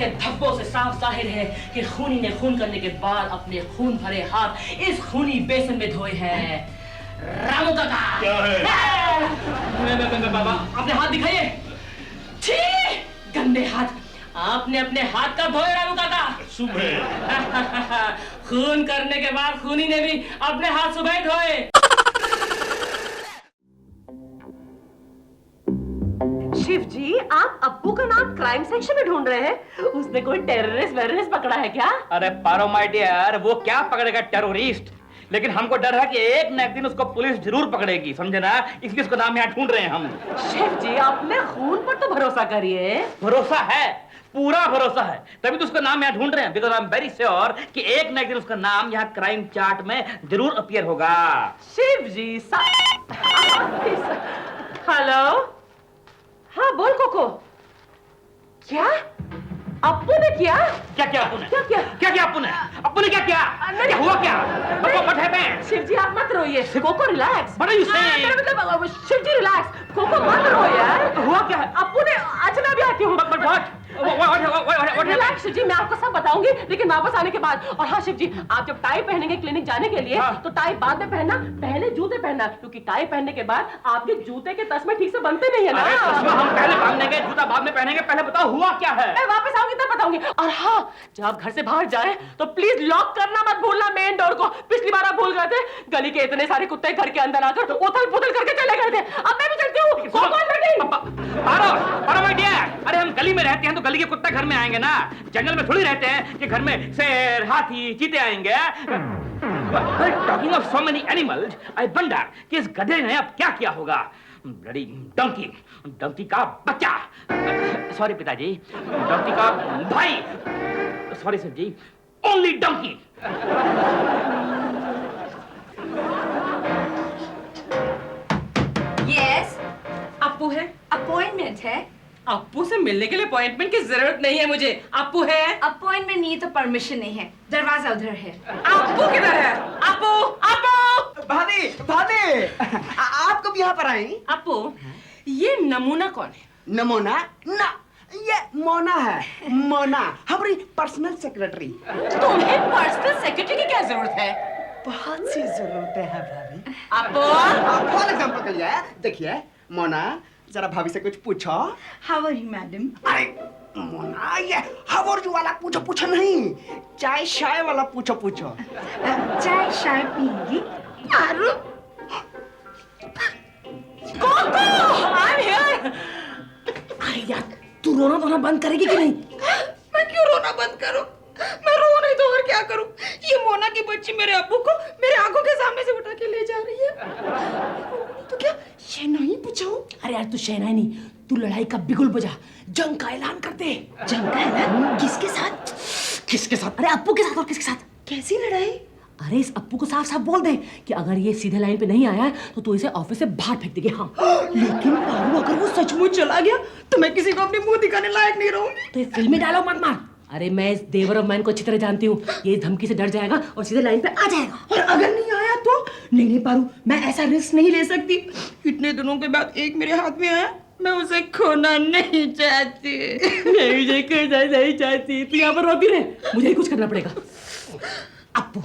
के धब्बों से साफ जाहिर है कि खूनी ने खून करने के बाद अपने खून भरे हाथ इस खूनी बेसन में धोए हैं। रामू काका, क्या है? बाबा अपने हाथ दिखाइए। छी, गंदे हाथ। आपने अपने हाथ कब धोए रामू काका? सुबह। खून करने के बाद खूनी ने भी अपने हाथ सुबह धोए। शिव जी, आप अप्पू का नाम क्राइम सेक्शन में ढूंढ रहे हैं? उसने कोई टेररिस्ट पकड़ा है क्या? अरे पारो माय डियर, वो क्या पकड़ेगा टेररिस्ट, लेकिन हमको डर है कि एक न एक दिन उसको पुलिस जरूर पकड़ेगी, समझे ना? इसलिए उसका नाम यहाँ ढूंढ रहे हैं हम। शिव जी, अपने खून पर तो भरोसा करिए। भरोसा है, पूरा भरोसा है, तभी तो उसका नाम यहाँ ढूंढ रहे हैं। Because I am very sure कि एक न एक दिन उसका नाम यहाँ क्राइम चार्ट में जरूर अपीयर होगा। शिव जी, हेलो, हाँ बोल कोको। क्या अप्पू ने किया? क्या किया अप्पू ने? क्या किया? क्या किया अप्पू ने? अप्पू ने क्या किया? क्या हुआ क्या? What happened? शिव जी आप मत रोइए। Coco relax. What are you saying? मतलब शिव जी रिलैक्स। कोको मत रो यार। हुआ क्या? अप्पू ने, अच्छा मैं भी आती हूँ। What रिलैक्स शिव जी, मैं आपको सब बताऊंगी लेकिन वापस आने के बाद। और हाँ शिव जी, आप जब टाई पहनेंगे क्लिनिक जाने के लिए, हाँ। तो टाई बाद में पहनना, पहले जूते पहनना, क्योंकि टाई पहनने के बाद आपके जूते के तस्मे ठीक से बनते नहीं है ना। अरे चश्मा हम पहले पहनेंगे, जूता बाद में पहनेंगे, पहले बताओ हुआ क्या है? मैं वापस आऊंगी तब बताऊंगी। और हाँ, जब आप घर से बाहर जाए तो प्लीज लॉक करना मत भूलना मेन डोर को। पिछली बार आप भूल गए थे, गली के इतने सारे कुत्ते घर के अंदर आकर उथल पुथल करके चले गए थे। अब मैं भी चलती हूँ। अरे हम गली में रहते हैं तो गली के कुत्ते घर में आएंगे ना, जंगल में थोड़ी रहते हैं कि घर में शेर, हाथी, चीते आएंगे। Talking of so many animals, I wonder कि इस गधे ने अब क्या किया होगा। ब्लडी डंकी का बच्चा, सॉरी पिताजी, डंकी का भाई, सॉरी सर जी, ओनली डंकी। यस, अप्पू है? अपॉइंटमेंट है। अप्पू से मिलने के लिए अपॉइंटमेंट की जरूरत नहीं है मुझे। अप्पू है? अपॉइंटमेंट नहीं तो परमिशन नहीं है। दरवाजा उधर है। अप्पू किधर है? अप्पू, अप्पू! भाभी, भाभी, आप कब यहाँ पर आई? अप्पू, ये नमूना कौन है? नमूना? ना, ये मोना है। मोना हमारी पर्सनल सेक्रेटरी। तुम्हें पर्सनल सेक्रेटरी की क्या जरूरत है? बहुत सी जरूरतें हैं भाभी। अप्पू, फॉर एग्जाम्पल के लिए देखिए, मोना जरा भाभी से कुछ पूछो। How are you madam? अरे मोना, ये हाउ आर यू वाला पूछो नहीं, चाय शाय वाला पूछो। चाय शाय पिएंगी? Coco, I am here. अरे यार, तू रोना धोना बंद करेगी कि नहीं? मैं क्यों रोना बंद करूं? मैं रो नहीं तो और क्या करूं? ये मोना की बच्ची मेरे अब्बू को मेरे आंखों के सामने से उठा के ले जा रही है। तो क्या शहनाई बजाऊं? अरे यार, तू शहनाई नहीं, तू लड़ाई का बिगुल बजा, जंग का ऐलान कर दे। जंग का ऐलान? किसके साथ? किसके साथ? अरे अप्पू के साथ। और किसके साथ? कैसी लड़ाई? अरे इस अप्पू को साफ साफ बोल दे कि अगर ये सीधे लाइन पे नहीं आया तो तू इसे ऑफिस से बाहर फेंक देगी। हाँ, लेकिन पारू, अगर वो सचमुच चला गया तो मैं किसी को अपने मुंह दिखाने लायक नहीं रहूंगी। तो ये फिल्मी डायलॉग मत मार। अरे मैं इस देवर ऑफ मैन को अच्छी तरह जानती हूँ, ये इस धमकी से डर जाएगा और सीधे लाइन पे आ जाएगा। और अगर नहीं आया तो? नहीं पारू, मैं ऐसा रिस्क नहीं ले सकती। इतने दिनों के बाद एक मेरे हाथ में आया, मैं उसे खोना नहीं चाहती। नहीं चाहती। तू यहाँ पर रोती रहे, मुझे ही कुछ करना पड़ेगा। अप्पू,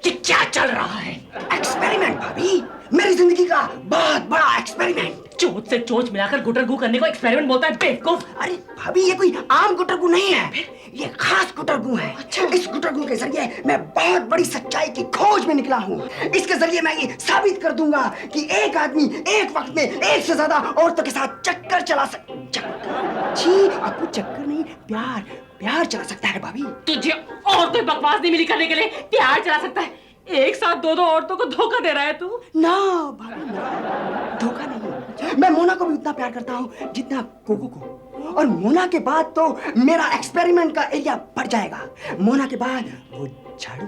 ये क्या चल रहा है? एक्सपेरिमेंट भाभी, मेरी जिंदगी का बहुत बड़ा एक्सपेरिमेंट। चोट से चोच मिलाकर गुटरगू करने को एक्सपेरिमेंट बोलता है बेवकूफ। अरे भाभी, ये कोई आम गुटरगू नहीं है, ये खास गुटरगू है। अच्छा, इस गुटरगू के जरिए मैं बहुत बड़ी सच्चाई की खोज में निकला हूँ। इसके जरिए मैं ये साबित कर दूंगा कि एक आदमी एक वक्त में एक से ज्यादा औरतों के साथ चक्कर चला जी, आपको चक्कर नहीं, प्यार चला सकता है भाभी। तुझे औरतें बकवास नहीं मिली करने के लिए प्यार चला सकता है? एक साथ दो औरतों को धोखा दे रहा है तू। ना भाभी, ना, धोखा नहीं। मैं मोना को भी उतना प्यार करता हूँ जितना कोको को। और मोना के बाद तो मेरा एक्सपेरिमेंट का एरिया बढ़ जाएगा। मोना के बाद वो झाड़ू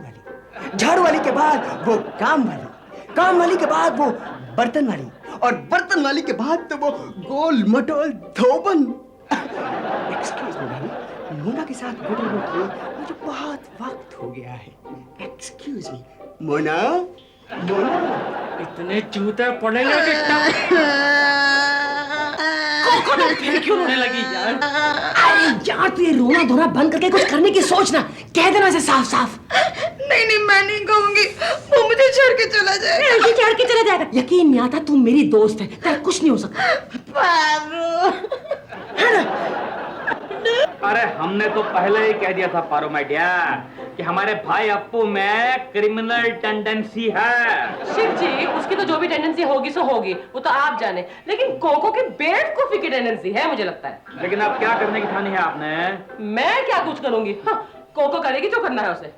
वाली के बाद वो काम वाली के बाद वो बर्तन वाली, और बर्तन वाली के बाद तो वो गोल मटोल धोबन। एक्सक्यूज मी भाभी, मोना के साथ गुटरगू किए मुझे बहुत वक्त हो गया है। एक्सक्यूज मी मोना, इतने जूते पड़ेंगे कि कोको तो फिर क्यों रोने लगी यार? अरे यार तू ये रोना धोना बंद करके कुछ करने की सोच ना, कह देना इसे साफ साफ। नहीं नहीं मैं नहीं कहूंगी, वो मुझे छोड़ के चला जाएगा। ऐसे चढ़ के चला जाएगा? यकीन नहीं आता, तू मेरी दोस्त है, तेरा कुछ नहीं हो सकता। पारो है ना? अरे हमने तो पहले ही कह दिया था पारो माय डियर कि हमारे भाई अप्पू में क्रिमिनल टेंडेंसी है। शिव जी, उसकी तो जो भी टेंडेंसी होगी सो होगी, वो तो आप जाने, लेकिन कोको की बेवकूफी की टेंडेंसी है मुझे लगता है। लेकिन अब क्या करने की ठानी है आपने? मैं क्या कुछ करूंगी? हाँ, कोको करेगी जो करना है उसे।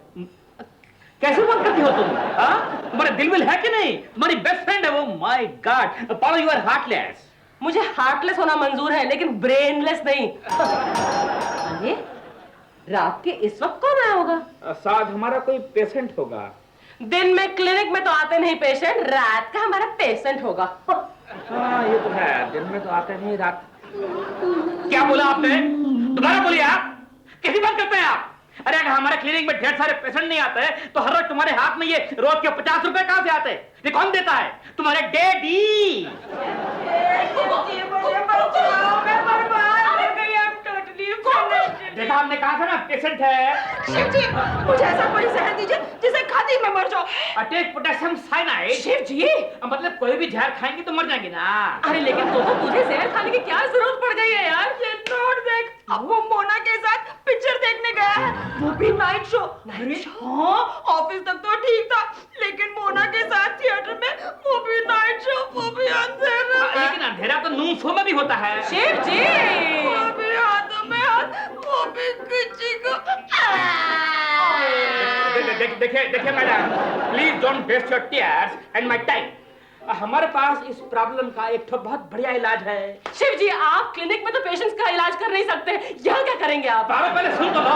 कैसे बात करती हो तुम? हाँ, तुम्हारे दिल विल है कि नहीं? तुम्हारी बेस्ट फ्रेंड है वो। My God Paro, you are heartless. मुझे हार्टलेस होना मंजूर है लेकिन ब्रेनलेस नहीं। अरे रात के इस वक्त कौन आया होगा? शायद हमारा कोई पेशेंट होगा। दिन में क्लिनिक में तो आते नहीं पेशेंट, रात का हमारा पेशेंट होगा। हाँ ये तो है, दिन में तो आते नहीं, रात। क्या बोला आपने? दोबारा बोलिए आप। कैसी बात करते हैं आप? अरे अगर हमारे क्लिनिक में ढेर सारे पेशेंट नहीं आते तो हर रोज तुम्हारे हाथ में ये रोज के 50 रुपए कहां से आते? ये कौन देता है? तुम्हारे डैडी। देखा हमने कहा था ना पेशेंट है। शिव जी मुझे ऐसा कोई जहर दीजिए जिसे खाते ही मैं मर जाऊं। Attack potassium cyanide. Shiv ji, मतलब कोई भी जहर खाएंगे तो मर जाएंगे ना। अरे लेकिन कोको तुझे जहर खाने की क्या जरूरत पड़ गई है यार? ये नोट देख, अब वो मोना के साथ पिक्चर देखने गया है, वो भी नाइट शो। अरे हाँ, ऑफिस तक तो ठीक था, लेकिन मोना के साथ थिएटर में वो भी नाइट शो, वो भी अंधेरा। लेकिन अंधेरा तो नून शो में भी होता है। शिव जी, वो भी हाथों में हाथ, वो भी किसी को। देखिए madam, please don't waste your tears and my time. हमारे पास इस प्रॉब्लम का एक तो बहुत बढ़िया इलाज है। शिव जी, आप क्लिनिक में तो पेशेंट्स का इलाज कर नहीं सकते, यहाँ क्या करेंगे आप? पहले सुन तो लो।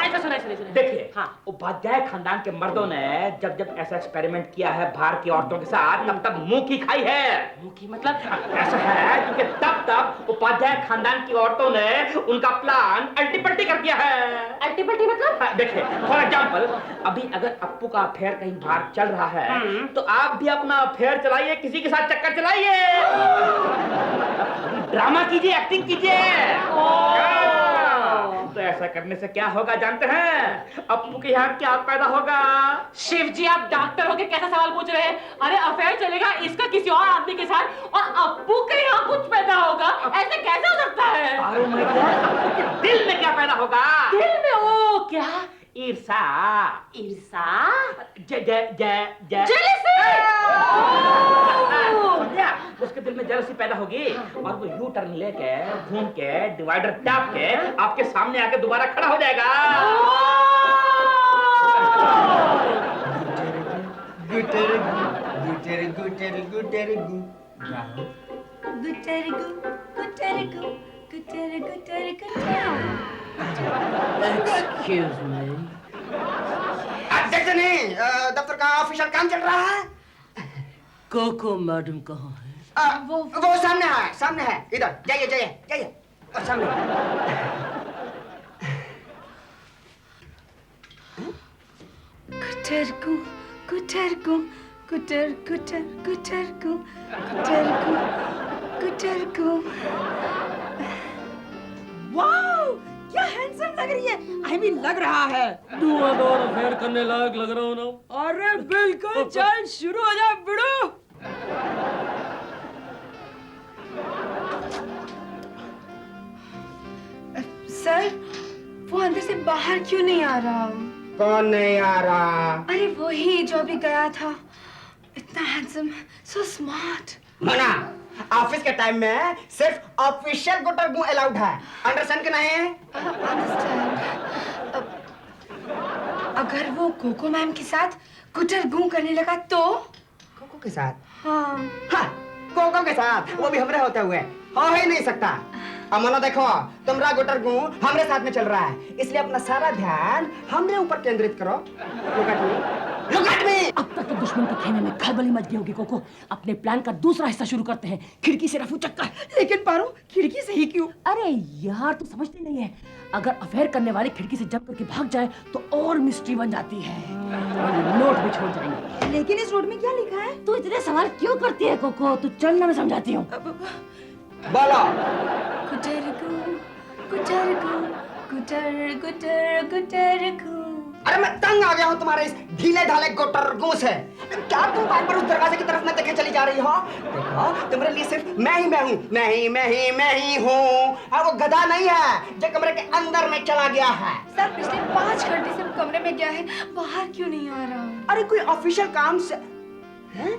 ऐसा सुनिए। देखिए, हाँ। उपाध्याय खानदान के मर्दों ने जब जब ऐसा एक्सपेरिमेंट किया है बाहर की औरतों के साथ, तब तब मुंह की खाई है। मुंह की मतलब? ऐसा है क्योंकि तब तब उपाध्याय खानदान की औरतों ने उनका प्लान अल्टी पल्टी कर दिया है। अल्टी पल्टी मतलब? देखिए फॉर एग्जाम्पल, अभी अगर अप्पू का अफेयर कहीं बाहर चल रहा है तो आप भी अपना अफेयर चलाइए, किसी के साथ चक्कर चलाइए, ड्रामा कीजिए, एक्टिंग कीजिए। तो ऐसा करने से क्या होगा जानते हैं? अप्पू के यहाँ क्या पैदा होगा? शिव जी, आप डॉक्टर होके कैसा सवाल पूछ रहे हैं? अरे अफेयर चलेगा इसका किसी और आदमी के साथ और अप्पू के यहाँ कुछ पैदा होगा, ऐसे कैसे हो सकता है? अप्पू के दिल में क्या पैदा होगा? दिल में वो क्या? ईर्षा। ईर्षा? जेलसी। समझा? उसके दिल में जेलसी पैदा होगी और वो यू टर्न लेके घूम के डिवाइडर टैप के आपके सामने आके दोबारा खड़ा हो जाएगा। Excuse me. देखते नहीं, दफ्तर का ऑफिशियल काम चल रहा है। कोको मैडम कहाँ है? वो सामने है, इधर जाइए और सामने। वाओ, क्या हैंडसम लग रही है। आई मीन लग रहा है। धुआंधार अफेयर करने लायक लग रहा हूँ ना? अरे बिल्कुल, चल शुरू हो जा बिड़ू। सर, वो अंदर से बाहर क्यों नहीं आ रहा? कौन नहीं आ रहा? अरे वो ही जो अभी गया था, इतना हैंडसम, सो स्मार्ट। मना, ऑफिस के टाइम में सिर्फ ऑफिशियल गुटरगू अलाउड है, अंडरस्टैंड कि नहीं? अंडरस्टैंड। अगर वो कोको मैम के साथ गुटरगू करने लगा तो? कोको के साथ? हाँ। कोको के साथ, वो भी हमरे होते हुए हो ही नहीं सकता। अमनो देखो, तुम्हारा गुटरगू हमरे साथ में चल रहा है, इसलिए अपना सारा ध्यान हमरे ऊपर केंद्रित करो। Look at me! अब तक तो दुश्मन के खेमे में खलबली मच गई होगी कोको। अपने प्लान का दूसरा हिस्सा शुरू करते हैं, खिड़की से रफू चक्कर। लेकिन पारो, खिड़की से ही क्यों? अरे यार, तू समझती नहीं है। अगर अफेयर करने वाली खिड़की से जंप करके भाग जाए तो और मिस्ट्री बन जाती है और ये नोट भी छोड़ जाएंगे। लेकिन इस नोट में क्या लिखा है? तू इतने सवाल क्यों करती है कोको? तू चल ना, मैं समझाती हूँ। बोलो। अरे मैं तंग आ गया हूँ तुम्हारे इस ढीले ढाले गोटरगू से। क्या तुम बार बार उस दरवाजे की तरफ में देखे चली जा रही हो? देखो तुम्हारे लिए सिर्फ मैं हूँ। मैं ही हूँ। और वो गधा नहीं है जो कमरे के अंदर में चला गया है। सर पिछले 5 घंटे से वो कमरे में गया है, बाहर क्यों नहीं आ रहा? अरे कोई ऑफिशियल काम से हैं?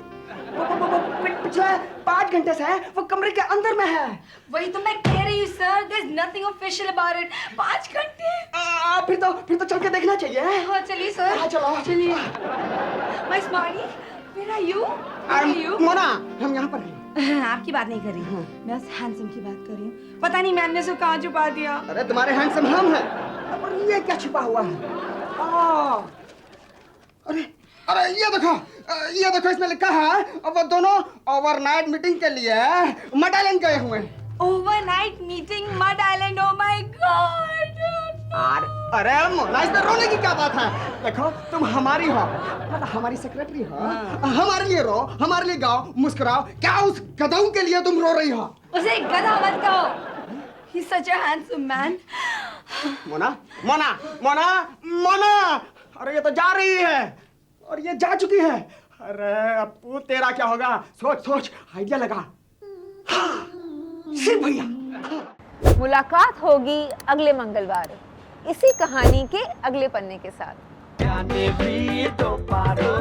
पिछले 5 घंटे से वो कमरे के अंदर में है। वही तो मैं कह रही हूँ sir, there's nothing official about it। 5 घंटे? फिर तो चल के देखना चाहिए। हाँ चलिए सर। हाँ चलो। चलिए। My smarty, where are you? Where are you? Mona, हम यहाँ पर हैं। आपकी बात नहीं कर रही हूँ, मैं उस हैंडसम की बात कर रही हूँ। पता नहीं मैंने उसको कहाँ छुपा दिया। अरे तुम्हारे हैंडसम हम हैं। और ये क्या छिपा हुआ है? अरे ये देखो इसमें लिखा है वो दोनों ओवरनाइट मीटिंग के लिए मड आइलैंड गए हुए हैं। Overnight meeting mud island, oh my God. अरे मोना, इसमें रोने की क्या बात है? देखो तुम हमारी हो, मतलब हमारी सेक्रेटरी हो। हमारे लिए रो, हमारे लिए गाओ, मुस्कुराओ। क्या उस गधों के लिए तुम रो रही हो? उसे गधा मत कहो। He's such a handsome man। Mona, अरे ये तो जा रही है और ये जा चुकी है। अरे अपू तेरा क्या होगा? सोच आइडिया लगा। हाँ, शिव भैया। मुलाकात होगी अगले मंगलवार इसी कहानी के अगले पन्ने के साथ। जाने भी तो पारो।